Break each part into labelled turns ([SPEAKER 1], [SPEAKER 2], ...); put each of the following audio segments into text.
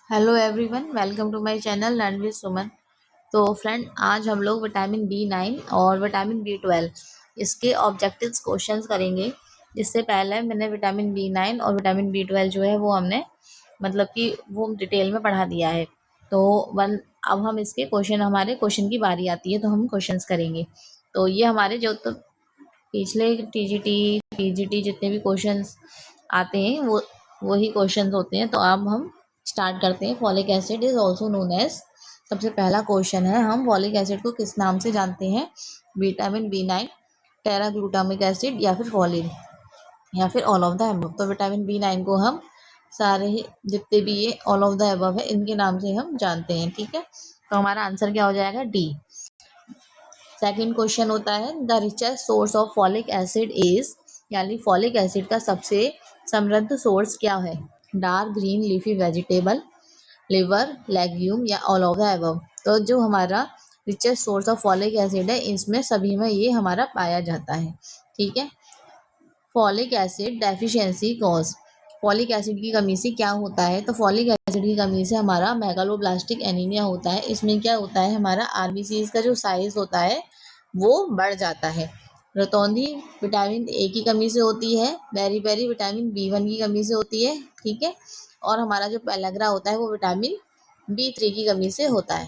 [SPEAKER 1] Hello everyone, welcome to my channel learn with Suman. तो friend, आज हम लोग विटामिन B9 और विटामिन B12 इसके ऑब्जेक्टिव्स क्वेश्चंस करेंगे। इससे पहले मैंने विटामिन B9 और विटामिन B12 जो है वो हमने मतलब कि वो डिटेल में पढ़ा दिया है। तो वन अब हम इसके हमारे क्वेश्चन की बारी आती है, तो हम क्वेश्चंस करेंगे। तो ये हमारे जो तो पिछले TGT जितने भी क्वेश्चंस आते हैं वो वही क्वेश्चंस होते हैं। तो अब हम स्टार्ट करते हैं। Folic acid is also known as, सबसे पहला क्वेश्चन है, हम फॉलिक एसिड को किस नाम से जानते हैं? विटामिन B9, टेराग्लूटामिक एसिड, या फिर फॉलिन, या फिर ऑल ऑफ द अबव। तो विटामिन B9 को हम सारे ही जितने भी ये ऑल ऑफ द अबव है इनके नाम से हम जानते हैं। ठीक है, तो हमारा आंसर क्या हो जाएगा? डी। सेकंड क्वेश्चन होता है, the richest source of folic acid is, यानी फॉलिक एसिड का सबसे समृद्ध सोर्स क्या है? Dark green leafy vegetable, liver, legume, या ऑल ऑफ द अबव। तो जो हमारा richest source of folic acid है इसमें सभी में ये हमारा पाया जाता है। ठीक है, folic acid deficiency cause, folic acid की कमी से क्या होता है? तो फॉलिक एसिड की कमी से हमारा मेगालोब्लास्टिक एनीमिया होता है। इसमें क्या होता है, हमारा आरबीसीज का जो साइज होता है वो बढ़ जाता है। रतौंधी विटामिन ए की कमी से होती है। बेरी विटामिन B1 की कमी से होती है। ठीक है, और हमारा जो पेलाग्रा होता है वो विटामिन B3 की कमी से होता है।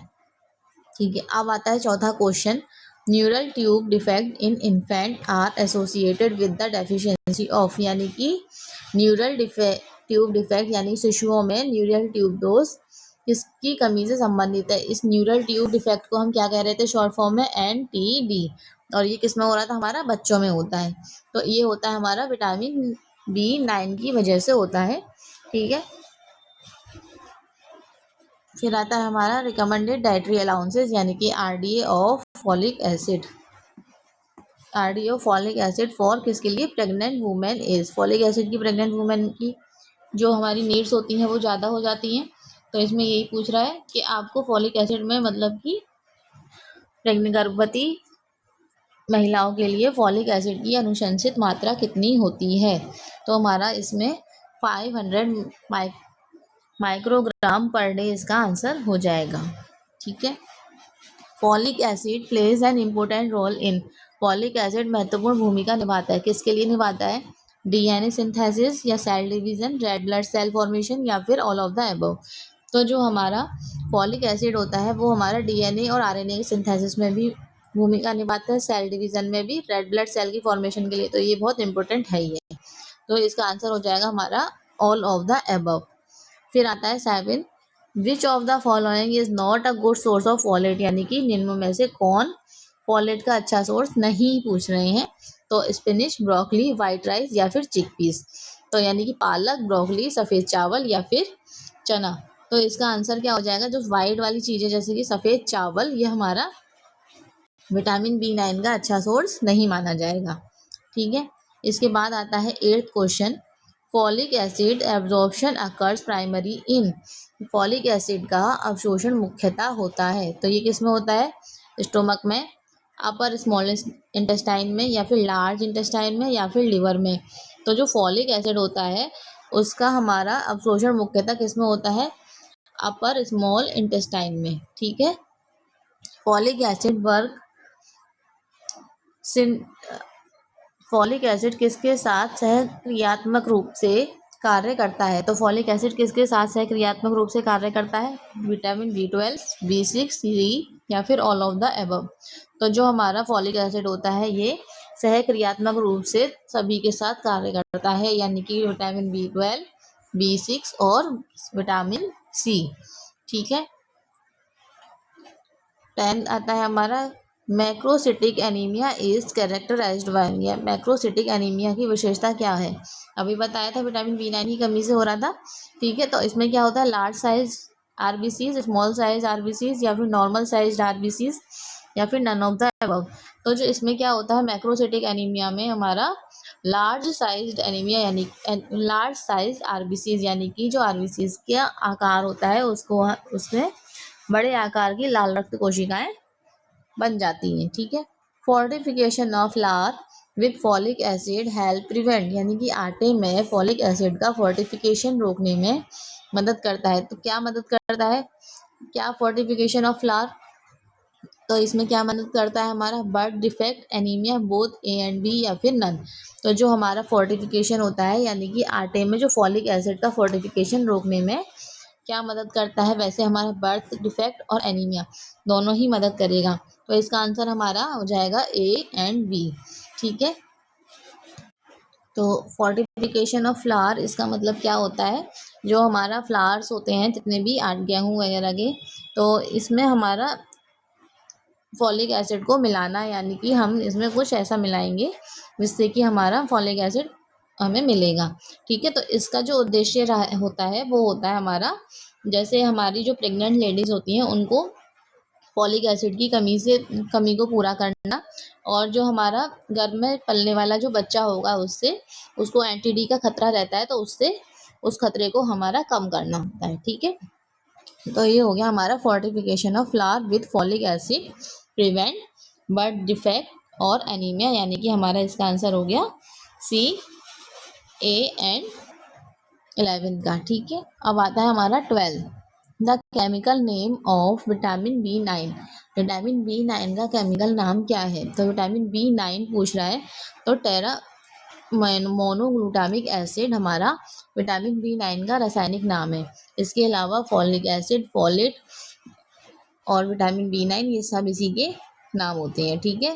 [SPEAKER 1] ठीक है, अब आता है चौथा question, neural tube defect in infant are associated with the deficiency of, यानी कि ट्यूब डिफेक्ट यानी शिशुओं में न्यूरल ट्यूब दोष किसकी कमी से संबंधित है? इस न्यूरल ट्यूब डिफेक्ट को हम क्या कह रहे थे शॉर्ट फॉर्म में? NTD। और ये किस में हो रहा था? हमारा बच्चों में होता है। तो ये होता है हमारा विटामिन B9 की वजह से होता है। ठीक है, फिर आता है हमारा रिकमेंडेड डाइटरी अलाउंसेस, यानी कि RDA of folic acid. RDA folic acid for किसके लिए? Pregnant women is, folic acid की प्रेग्नेंट वुमेन की जो हमारी नीड्स होती हैं वो ज़्यादा हो जाती हैं। तो इसमें यही पूछ रहा है कि आपको फॉलिक एसिड में मतलब कि प्रेग्नेंट गर्भवती महिलाओं के लिए फॉलिक एसिड की अनुशंसित मात्रा कितनी होती है? तो हमारा इसमें 500 माइक्रोग्राम पर डे इसका आंसर हो जाएगा। ठीक है, folic acid plays an important role in, folic acid महत्वपूर्ण भूमिका निभाता है। किसके लिए निभाता है? DNA सिंथेसिस, या cell division, red blood cell formation, या फिर ऑल ऑफ द अबव। तो जो हमारा फॉलिक एसिड होता है वो हमारा DNA और RNA के सिंथेसिस में भी भूमिका निभाता है, सेल डिवीजन में भी, रेड ब्लड सेल की फॉर्मेशन के लिए। तो ये बहुत इंपॉर्टेंट है ये। तो इसका आंसर हो जाएगा हमारा ऑल ऑफ द अबव। फिर आता है 7, which of the following is not a good source of folate, यानी कि निम्न में से कौन फॉलेट का अच्छा सोर्स नहीं पूछ रहे हैं? तो स्पिनिश, ब्रोकली, व्हाइट राइस, या फिर चिकपीस। तो यानी कि पालक, ब्रोकली, सफ़ेद चावल, या फिर चना। तो इसका आंसर क्या हो जाएगा? जो वाइट वाली चीज़ें जैसे कि सफ़ेद चावल, ये हमारा विटामिन B9 का अच्छा सोर्स नहीं माना जाएगा। ठीक है, इसके बाद आता है 8th question, folic acid absorption occurs primary in, folic acid का अवशोषण मुख्यतः होता है। तो ये किस में होता है? स्टोमक में, अपर स्मॉल इंटेस्टाइन में, या फिर लार्ज इंटेस्टाइन में, या फिर लिवर में। तो जो फॉलिक एसिड होता है उसका हमारा अवशोषण मुख्यतः किस में होता है? अपर स्मॉल इंटेस्टाइन में। ठीक है, folic acid work folic acid किसके साथ सहक्रियात्मक रूप से कार्य करता है? तो फॉलिक एसिड किसके साथ सहक्रियात्मक रूप से कार्य करता है? विटामिन B12, B6, C, या फिर ऑल ऑफ द अबव। तो जो हमारा फॉलिक एसिड होता है ये सहक्रियात्मक रूप से सभी के साथ कार्य करता है, यानी कि विटामिन B12, B6 और विटामिन C। ठीक है, 10 आता है हमारा, macrocytic anaemia is characterised by, या मैक्रोसिटिक एनीमिया की विशेषता क्या है? अभी बताया था विटामिन B9 की कमी से हो रहा था। ठीक है, तो इसमें क्या होता है? Large size RBCs, small size RBCs, या फिर नॉर्मल साइज आरबीसीज, या फिर नन ऑफ द अबव। तो जो इसमें क्या होता है मैक्रोसिटिक एनीमिया में हमारा लार्ज साइज एनीमिया, यानी लार्ज साइज आरबीसीज, यानी कि जो आरबीसीज का आकार होता है उसको उसमें बड़े आकार की लाल रक्त कोशिकाएं बन जाती हैं। ठीक है, फोर्टिफिकेशन ऑफ लार with folic acid help prevent, यानी कि आटे में फॉलिक एसिड का फोर्टिफिकेशन रोकने में मदद करता है। तो क्या मदद करता है, क्या फोर्टिफिकेशन ऑफ फ्लावर, तो इसमें क्या मदद करता है हमारा, birth defect, anaemia, both A and B या फिर नन। तो जो हमारा फोर्टिफिकेशन होता है, यानी कि आटे में जो फॉलिक एसिड का फोर्टिफिकेशन रोकने में क्या मदद करता है, वैसे हमारा बर्थ डिफेक्ट और एनीमिया दोनों ही मदद करेगा। तो इसका आंसर हमारा हो जाएगा ए एंड बी। ठीक है, तो फोर्टिफिकेशन ऑफ फ्लावर इसका मतलब क्या होता है, जो हमारा फ्लावर्स होते हैं जितने भी गेहूँ वगैरह के, तो इसमें हमारा फॉलिक एसिड को मिलाना, यानी कि हम इसमें कुछ ऐसा मिलाएंगे जिससे कि हमारा फॉलिक एसिड हमें मिलेगा। ठीक है, तो इसका जो उद्देश्य होता है वो होता है हमारा, जैसे हमारी जो प्रेग्नेंट लेडीज़ होती हैं उनको फॉलिक एसिड की कमी को पूरा करना, और जो हमारा घर में पलने वाला जो बच्चा होगा उससे उसको एंटीडी का खतरा रहता है, तो उससे उस खतरे को हमारा कम करना होता है। ठीक है, तो ये हो गया हमारा fortification of flower with folic acid prevent birth defect और एनीमिया, यानी कि हमारा इसका आंसर हो गया सी, ए एंड 11 का। ठीक है, अब आता है हमारा 12, the chemical name of vitamin B 9। Vitamin B 9 का केमिकल नाम क्या है, तो विटामिन बी 9 पूछ रहा है, तो टेरा मोनोग्लूटामिक एसिड हमारा विटामिन बी 9 का रासायनिक नाम है। इसके अलावा फॉलिक एसिड, फोलेट और विटामिन बी 9 ये सब इसी के नाम होते हैं। ठीक है,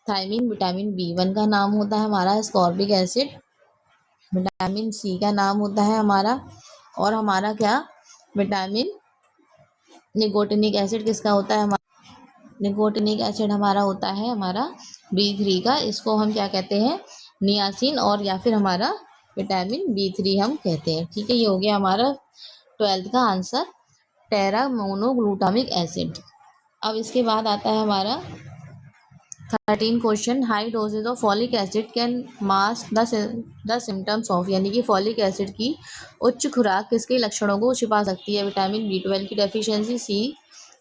[SPEAKER 1] थायमिन विटामिन बी 1 का नाम होता है हमारा, स्कॉर्बिक एसिड विटामिन सी का नाम होता है हमारा, और हमारा क्या विटामिन निकोटिनिक एसिड किसका होता है हमारा, निकोटिनिक एसिड हमारा होता है हमारा बी 3 का, इसको हम क्या कहते हैं, नियासिन, और या फिर हमारा विटामिन बी 3 हम कहते हैं। ठीक है, ये हो गया हमारा 12th का आंसर, टेरा मोनोग्लूटामिक एसिड। अब इसके बाद आता है हमारा 13 question, high doses of folic acid can mask the symptoms of, यानी कि फॉलिक एसिड की उच्च खुराक किसके लक्षणों को छिपा सकती है, विटामिन बी 12 की डेफिशिएंसी, सी,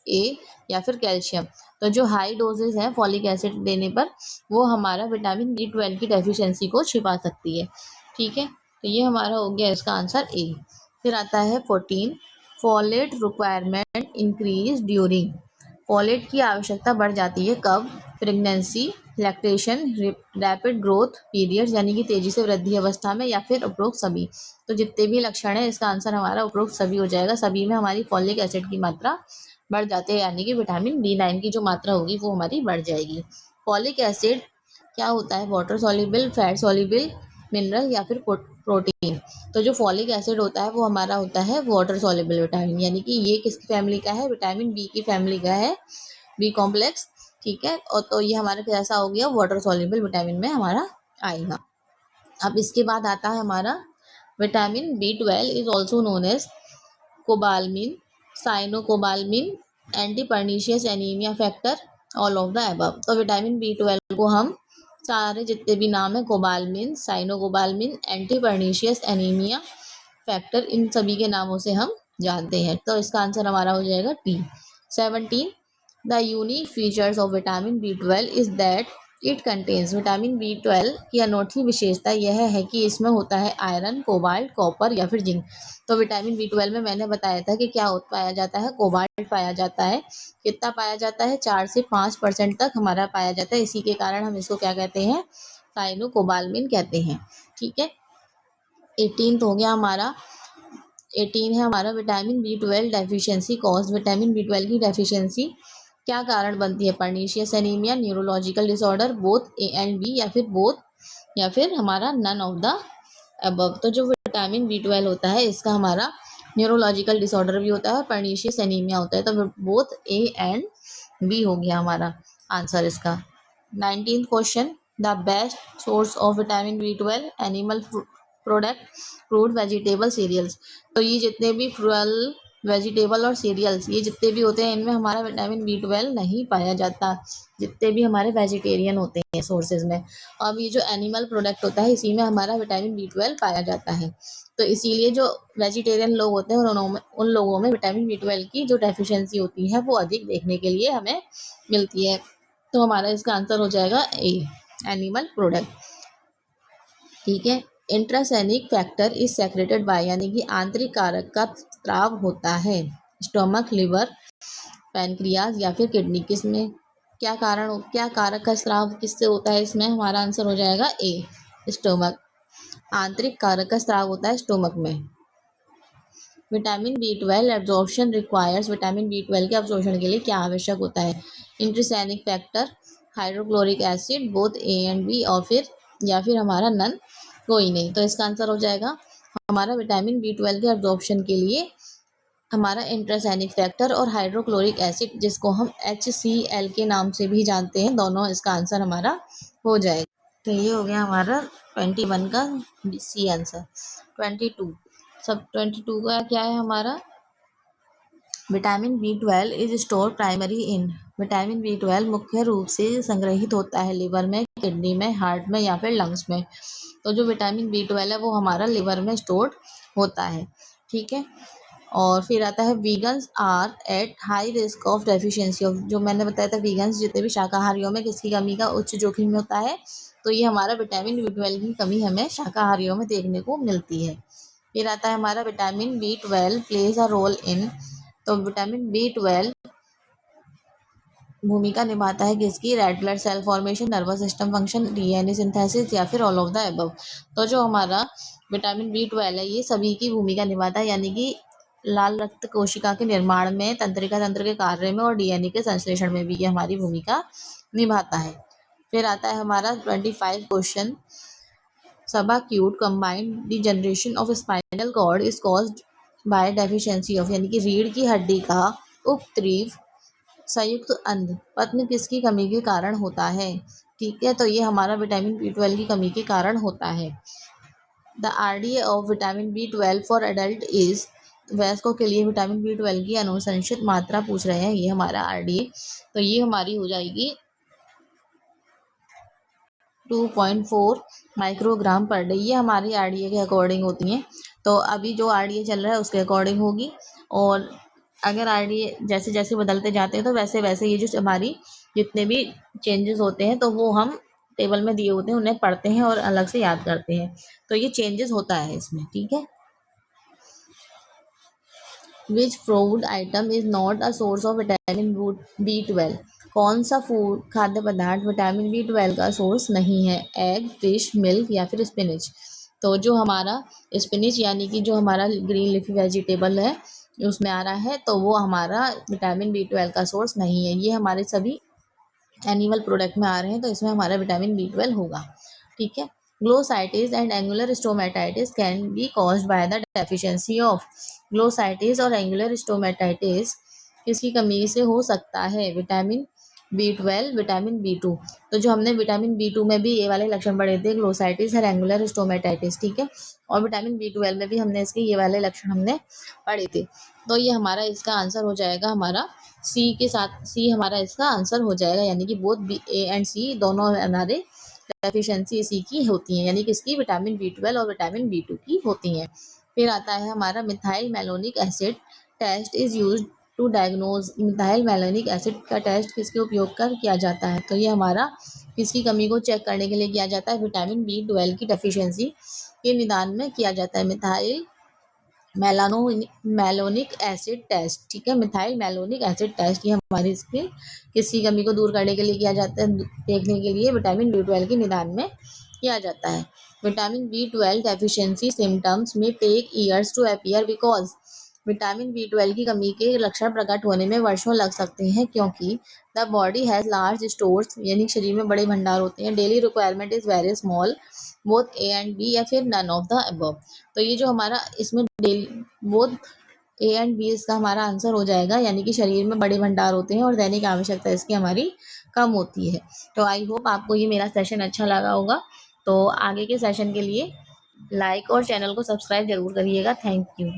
[SPEAKER 1] ए या फिर कैल्शियम। तो जो हाई डोजेज है फॉलिक एसिड देने पर वो हमारा विटामिन बी 12 की डेफिशिएंसी को छिपा सकती है। ठीक है, तो ये हमारा हो गया इसका आंसर ए। फिर आता है 14, folate requirement increase during, folate की आवश्यकता बढ़ जाती है कब, pregnancy, lactation, rapid growth periods, यानी कि तेजी से वृद्धि अवस्था में, या फिर उपरोक्त सभी। तो जितने भी लक्षण है इसका आंसर हमारा उपरोक्त सभी हो जाएगा, सभी में हमारी फॉलिक एसिड की मात्रा बढ़ जाती है, यानी कि विटामिन बी 9 की जो मात्रा होगी वो हमारी बढ़ जाएगी। फॉलिक एसिड क्या होता है, water soluble, fat soluble, mineral या फिर प्रोटीन। तो जो फॉलिक एसिड होता है वो हमारा होता है वाटर सॉल्युबल विटामिन, यानी कि ये किसकी फैमिली का है, विटामिन बी की फैमिली का है, बी कॉम्प्लेक्स। ठीक है, और तो ये हमारा कैसा हो गया, वाटर सॉल्युबल विटामिन में हमारा आएगा। अब इसके बाद आता है हमारा vitamin B 12 is also known as cobalamin, cyanocobalamin, anti pernicious anaemia factor, all of the above. तो विटामिन बी 12 को हम सारे जितने भी नाम है, cobalamin, cyanocobalamin, anti pernicious anaemia factor, इन सभी के नामों से हम जानते हैं। तो इसका आंसर हमारा हो जाएगा T. 17, the unique features of vitamin B 12 is that it contains, vitamin B 12 की अनोखी विशेषता यह है कि इसमें होता है आयरन, कोबाल्ट, कॉपर या फिर जिंक। तो विटामिन बी 12 में मैंने बताया था कि क्या पाया जाता है, कोबाल्ट पाया जाता है। कितना पाया जाता है, 4 से 5% तक हमारा पाया जाता है, इसी के कारण हम इसको क्या कहते हैं, साइनोकोबालमिन कहते हैं। ठीक है, 18 हो गया हमारा, 18 है हमारा vitamin B 12 deficiency cause, vitamin B 12 की डेफिशिएंसी क्या कारण बनती है, pernicious anaemia, neurological disorder, both A and B या फिर बोथ, या फिर हमारा नन ऑफ द अबव। तो जो विटामिन बी 12 होता है इसका हमारा न्यूरोलॉजिकल डिसऑर्डर भी होता है और पर्नीशियस एनीमिया होता है, तो बोथ ए एंड बी हो गया हमारा आंसर इसका। 19th question, the best source of vitamin B 12 animal product, fruit, vegetable, cereals. तो ये जितने भी फल, वेजिटेबल और सीरियल्स ये जितने भी होते हैं इनमें हमारा विटामिन बी 12 नहीं पाया जाता, जितने भी हमारे वेजिटेरियन होते हैं सोर्सेज में। अब ये जो एनिमल प्रोडक्ट होता है इसी में हमारा विटामिन बी 12 पाया जाता है, तो इसीलिए जो वेजिटेरियन लोग होते हैं उन लोगों में विटामिन बी 12 की जो डेफिशिएंसी होती है वो अधिक देखने के लिए हमें मिलती है। तो हमारा इसका आंसर हो जाएगा ए। एनिमल प्रोडक्ट, ठीक है। Intrinsic factor is secreted bye, यानी कि आंतरिक कारक का स्राव होता है स्टोमक, लिवर, पैनक्रियाज या फिर किडनी। किसमें क्या कारक का स्राव किससे होता है? इसमें हमारा आंसर हो जाएगा ए, स्टोमक। आंतरिक कारक का स्राव होता है स्टोमक में। Vitamin B12 absorption requires, vitamin B12 के एब्जॉर्प्शन के लिए क्या आवश्यक होता है? Intrinsic factor, hydrochloric acid, both A and B, और फिर या फिर हमारा नन, कोई नहीं। तो इसका आंसर हो जाएगा हमारा विटामिन B12 के एब्जॉर्प्शन के लिए हमारा इंट्रासेनिक फैक्टर और हाइड्रोक्लोरिक एसिड, जिसको हम HCl के नाम से भी जानते हैं, दोनों इसका आंसर हमारा हो जाएगा। तो ये हो गया हमारा 21 का सी आंसर। 22 सब 22 का क्या है हमारा? Vitamin B12 is store primary in, vitamin B12 मुख्य रूप से संग्रहित होता है लिवर में, किडनी में, हार्ट में या फिर लंग्स में। तो जो विटामिन B12 है वो हमारा लिवर में स्टोर्ड होता है, ठीक है। और फिर आता है vegans are at high risk of deficiency of, जो मैंने बताया था वीगन्स जितने भी शाकाहारियों में किसकी कमी का उच्च जोखिम होता है? तो ये हमारा विटामिन B12 की कमी हमें शाकाहारियों में देखने को मिलती है। फिर आता है हमारा vitamin B12 plays a role in, तो विटामिन B12 भूमिका निभाता है किसकी? Red blood cell formation, nervous system function, DNA synthesis या फिर ऑल ऑफ द अबव। तो जो हमारा विटामिन B12 है ये सभी की भूमिका निभाता है, यानी कि लाल रक्त कोशिका के निर्माण में, तंत्रिका तंत्र के कार्य में और DNA के संश्लेषण में भी ये हमारी भूमिका निभाता है। फिर आता है हमारा 25 question, subacute combined degeneration of spinal cord is caused by deficiency of, यानी कि रीढ़ की हड्डी का उपत्रीव संयुक्त अंग पत्न किसकी कमी के कारण होता है? ठीक है, तो ये हमारा विटामिन B12 की कमी के कारण होता है। The RDA of vitamin B12 for adult is, वयस्कों के लिए विटामिन B12 की अनुशंसित मात्रा पूछ रहे हैं, ये हमारा RDA, तो ये हमारी हो जाएगी 2.4 माइक्रोग्राम पर डे। ये हमारी RDA के अकॉर्डिंग होती हैं, तो अभी जो RDA चल रहा है उसके अकॉर्डिंग होगी। और अगर RDA जैसे जैसे बदलते जाते हैं तो वैसे वैसे ये जो हमारी जितने भी चेंजेस होते हैं तो वो हम टेबल में दिए होते हैं उन्हें पढ़ते हैं और अलग से याद करते हैं, तो ये चेंजेस होता है इसमें, ठीक है। Which food item is not a source of vitamin B12, कौन सा फूड खाद्य पदार्थ विटामिन B12 का सोर्स नहीं है? एग, फिश, मिल्क या फिर स्पिनिच। तो जो हमारा स्पिनिच यानी कि जो हमारा ग्रीन लीफी वेजिटेबल है उसमें आ रहा है, तो वो हमारा विटामिन B12 का सोर्स नहीं है। ये हमारे सभी एनिमल प्रोडक्ट में आ रहे हैं, तो इसमें हमारा विटामिन B12 होगा, ठीक है। Glossitis and angular stomatitis can be caused by the deficiency of, glossitis और एंगुलर स्टोमेटाइटिस किसकी कमी से हो सकता है? Vitamin B12, vitamin B2। तो जो हमने विटामिन B2 में भी ये वाले लक्षण पढ़े थे, ग्लोसाइटिस और एंगुलर स्टोमेटाइटिस, ठीक है। और विटामिन B12 में भी हमने इसके ये वाले लक्षण हमने पढ़े थे, तो ये हमारा इसका आंसर हो जाएगा हमारा सी के साथ, सी हमारा इसका आंसर हो जाएगा, यानी कि बोथ A एंड C दोनों हमारे डेफिशिएंसी इसी की होती हैं, यानी कि इसकी विटामिन B12 और विटामिन B2 की होती हैं। फिर आता है हमारा methyl malonic acid test is used to diagnose, methyl malonic acid का टेस्ट किसके उपयोग कर किया जाता है? तो ये हमारा किसकी कमी को चेक करने के लिए किया जाता है? विटामिन B12 की डेफिशिएंसी के निदान में किया जाता है मिथाइल मेलोनिक एसिड टेस्ट, ठीक है। मिथाइल मेलोनिक एसिड टेस्ट ये हमारी इसकी किसी कमी को दूर करने के लिए किया जाता है, देखने के लिए विटामिन B12 के निदान में किया जाता है। विटामिन B12 डेफिशिएंसी सिम्टम्स में take years to appear because, vitamin B12 की कमी के लक्षण प्रकट होने में वर्षों लग सकते हैं, क्योंकि the body has large stores, यानी शरीर में बड़े भंडार होते हैं। Daily requirement is very small, both A and B या फिर नन ऑफ द अबव। तो ये जो हमारा इसमें daily both A and B इसका हमारा आंसर हो जाएगा, यानी कि शरीर में बड़े भंडार होते हैं और दैनिक आवश्यकता इसकी हमारी कम होती है। तो आई होप आपको ये मेरा सेशन अच्छा लगा होगा, तो आगे के सेशन के लिए लाइक और चैनल को सब्सक्राइब जरूर करिएगा। Thank you.